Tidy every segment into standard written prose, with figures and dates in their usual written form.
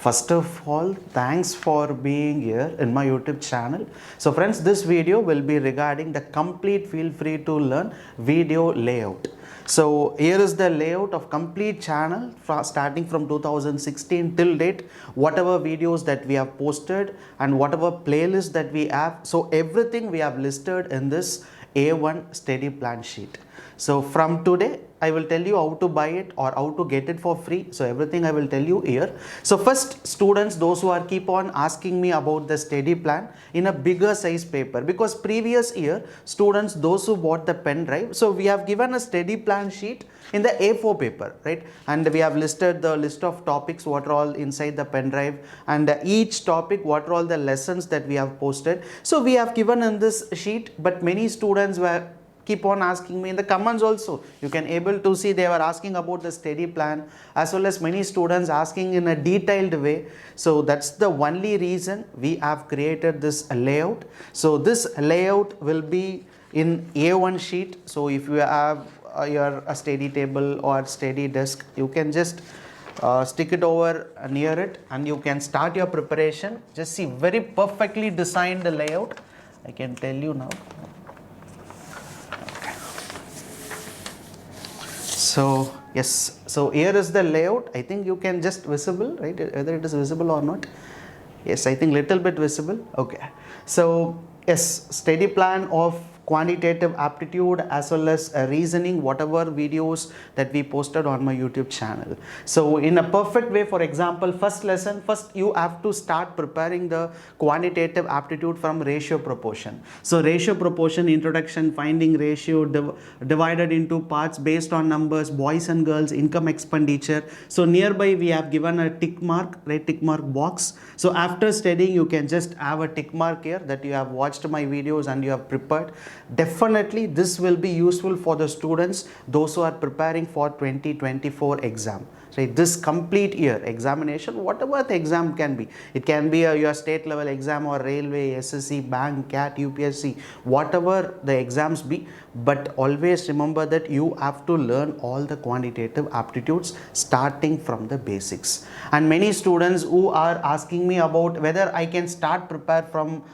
First of all, thanks for being here in my YouTube channel. So friends, this video will be regarding the complete Feel Free to Learn video layout. So here is the layout of complete channel starting from 2016 till date, whatever videos that we have posted and whatever playlist that we have. So everything we have listed in this A1 study plan sheet. So from today, I will tell you how to buy it or how to get it for free. So everything I will tell you here. So first, students, those who are keep on asking me about the study plan in a bigger size paper, because previous year students, those who bought the pen drive, so we have given a study plan sheet in the A4 paper, right? And we have listed the list of topics what are all inside the pen drive, and each topic what are all the lessons that we have posted. So we have given in this sheet, but many students were keep on asking me in the comments also. You can able to see they were asking about the study plan, as well as many students asking in a detailed way. So that's the only reason we have created this layout. So this layout will be in A1 sheet. So if you have your study table or study desk, you can just stick it over near it and you can start your preparation. Just see, very perfectly designed the layout. I can tell you now. So yes, so here is the layout. I think you can just visible, right? Whether it is visible or not. Yes, I think little bit visible. Okay. So yes, study plan of quantitative aptitude as well as reasoning, whatever videos that we posted on my YouTube channel. So in a perfect way, for example, first lesson, first you have to start preparing the quantitative aptitude from ratio proportion. So ratio proportion introduction, finding ratio divided into parts based on numbers, boys and girls, income expenditure. So nearby we have given a tick mark, right? Tick mark box. So after studying, you can just have a tick mark here that you have watched my videos and you have prepared. Definitely this will be useful for the students, those who are preparing for 2024 exam. Right, this complete year examination, whatever the exam can be, it can be your state level exam or railway, SSC, bank, CAT, UPSC, whatever the exams be, but always remember that you have to learn all the quantitative aptitudes starting from the basics. And many students who are asking me about whether I can start prepare from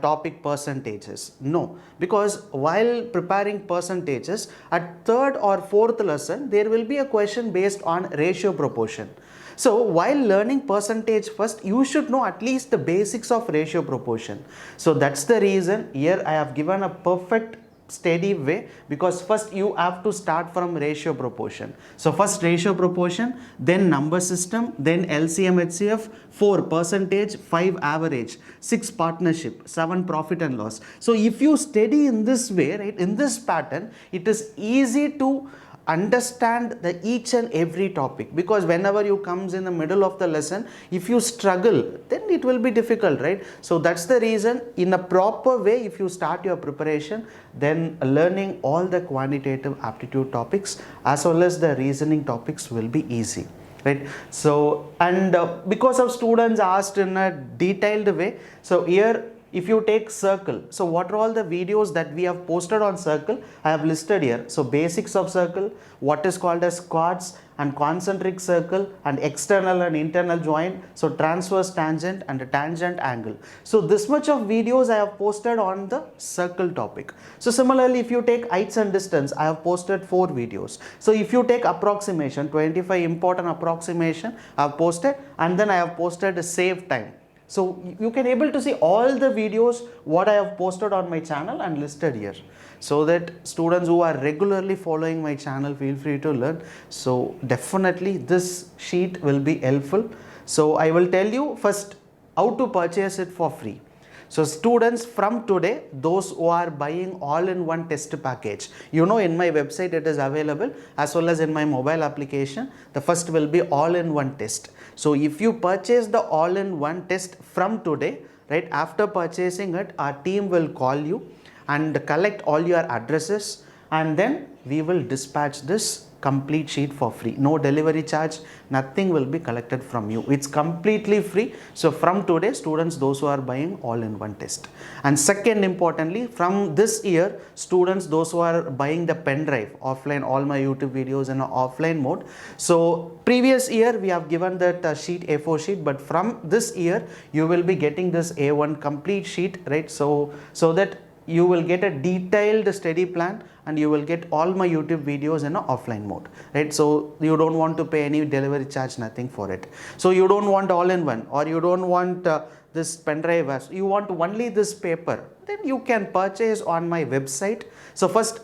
topic percentages. No, because while preparing percentages at third or fourth lesson, there will be a question based on ratio proportion. So while learning percentage first, you should know at least the basics of ratio proportion. So that's the reason here I have given a perfect steady way, because first you have to start from ratio proportion. So first ratio proportion, then number system, then LCM HCF, 4 percentage, 5 average, 6 partnership, 7 profit and loss. So if you study in this way, right, in this pattern, it is easy to understand the each and every topic, because whenever you comes in the middle of the lesson, if you struggle, then it will be difficult, right? So that's the reason, in a proper way, if you start your preparation, then learning all the quantitative aptitude topics as well as the reasoning topics will be easy, right? So and because of students asked in a detailed way, so here if you take circle, so what are all the videos that we have posted on circle, I have listed here. So basics of circle, what is called as chords and concentric circle, and external and internal joint, so transverse tangent and a tangent angle. So this much of videos I have posted on the circle topic. So similarly, if you take heights and distance, I have posted 4 videos. So if you take approximation, 25 important approximation I have posted, and then I have posted a save time. So you can able to see all the videos what I have posted on my channel and listed here, so that students who are regularly following my channel feel free to learn. So definitely this sheet will be helpful. So I will tell you first how to purchase it for free. So students, from today, those who are buying all-in-one test package, you know, in my website it is available as well as in my mobile application. The first will be all-in-one test. So if you purchase the all-in-one test from today, right, after purchasing it, our team will call you and collect all your addresses, and then we will dispatch this complete sheet for free. No delivery charge, nothing will be collected from you. It's completely free. So from today, students, those who are buying all-in-one test. And second, importantly, from this year, students, those who are buying the pen drive, offline, all my YouTube videos in an offline mode. So previous year, we have given that sheet, A4 sheet, but from this year, you will be getting this A1 complete sheet, right? So that you will get a detailed study plan and you will get all my YouTube videos in an offline mode, right? So you don't want to pay any delivery charge, nothing for it. So you don't want all-in-one, or you don't want this pen drive, as you want only this paper, then you can purchase on my website. So first,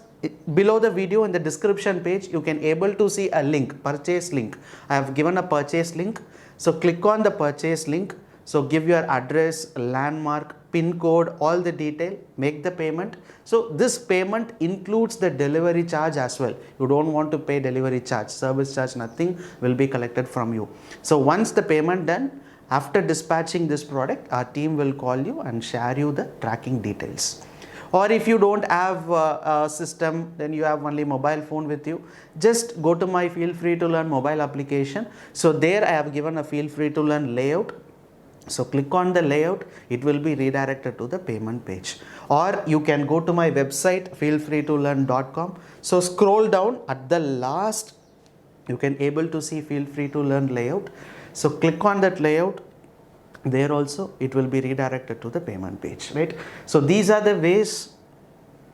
below the video in the description page, you can able to see a link, purchase link. I have given a purchase link. So click on the purchase link. So give your address, landmark, PIN code, all the detail, make the payment. So this payment includes the delivery charge as well. You don't want to pay delivery charge, service charge, nothing will be collected from you. So once the payment done, after dispatching this product, our team will call you and share you the tracking details. Or if you don't have a system, then you have only mobile phone with you, just go to my Feel Free to Learn mobile application. So there I have given a Feel Free to Learn layout. So click on the layout, it will be redirected to the payment page. Or you can go to my website, FeelFreetoLearn.com. So scroll down at the last, you can able to see Feel Free to Learn layout. So click on that layout. There also it will be redirected to the payment page, right? So these are the ways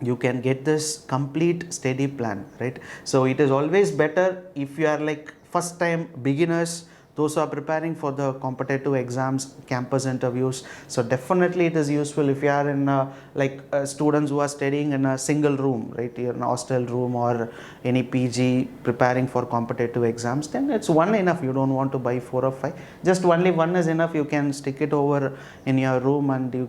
you can get this complete study plan, right? So it is always better if you are like first time beginners, those who are preparing for the competitive exams, campus interviews. So definitely it is useful if you are in students who are studying in a single room, right, in a hostel room or any PG preparing for competitive exams, then it's one enough. You don't want to buy 4 or 5, just only one is enough. You can stick it over in your room and you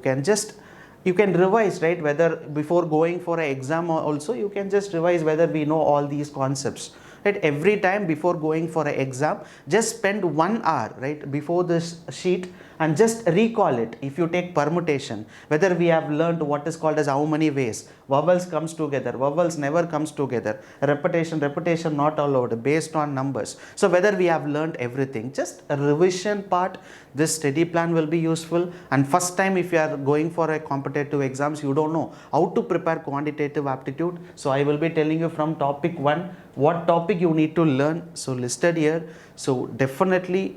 can revise, right? Whether before going for an exam also, you can just revise whether we know all these concepts. Right? Every time before going for an exam, just spend 1 hour, right, before this sheet and just recall it. If you take permutation, whether we have learned what is called as how many ways vowels comes together, vowels never comes together, repetition not allowed based on numbers. So whether we have learned everything, just a revision part, this study plan will be useful. And first time if you are going for a competitive exams, you don't know how to prepare quantitative aptitude. So I will be telling you from topic 1 what topic you need to learn, so listed here. So definitely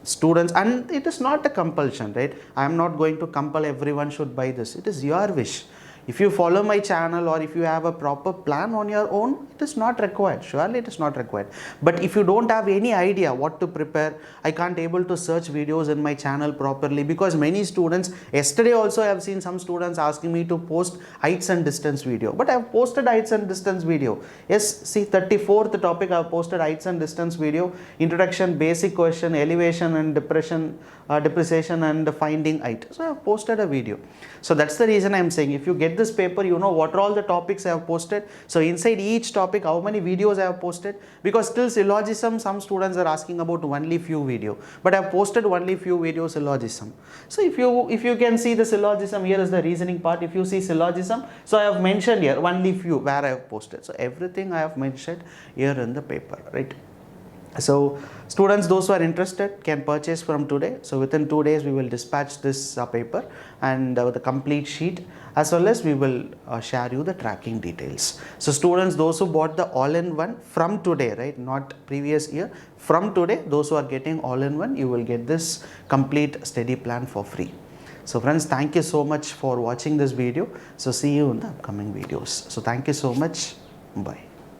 students, and it is not a compulsion, right? I am not going to compel everyone should buy this. It is your wish. If you follow my channel or if you have a proper plan on your own, it is not required. Surely it is not required. But if you don't have any idea what to prepare, I can't able to search videos in my channel properly, because many students, yesterday also I have seen some students asking me to post heights and distance video, but I have posted heights and distance video. Yes, see 34th topic I have posted heights and distance video, introduction, basic question, elevation and depreciation and finding height. So I have posted a video. So that's the reason I am saying, if you get this paper, you know what are all the topics I have posted. So inside each topic, how many videos I have posted, because still syllogism, some students are asking about only few video, but I have posted only few videos syllogism. So if you can see the syllogism, here is the reasoning part. If you see syllogism, so I have mentioned here only few where I have posted. So everything I have mentioned here in the paper, right? So students, those who are interested can purchase from today. So within 2 days we will dispatch this paper and the complete sheet, as well as we will share you the tracking details. So students, those who bought the all-in-one from today, right, not previous year, from today, those who are getting all-in-one, you will get this complete study plan for free. So friends, thank you so much for watching this video. So see you in the upcoming videos. So thank you so much. Bye.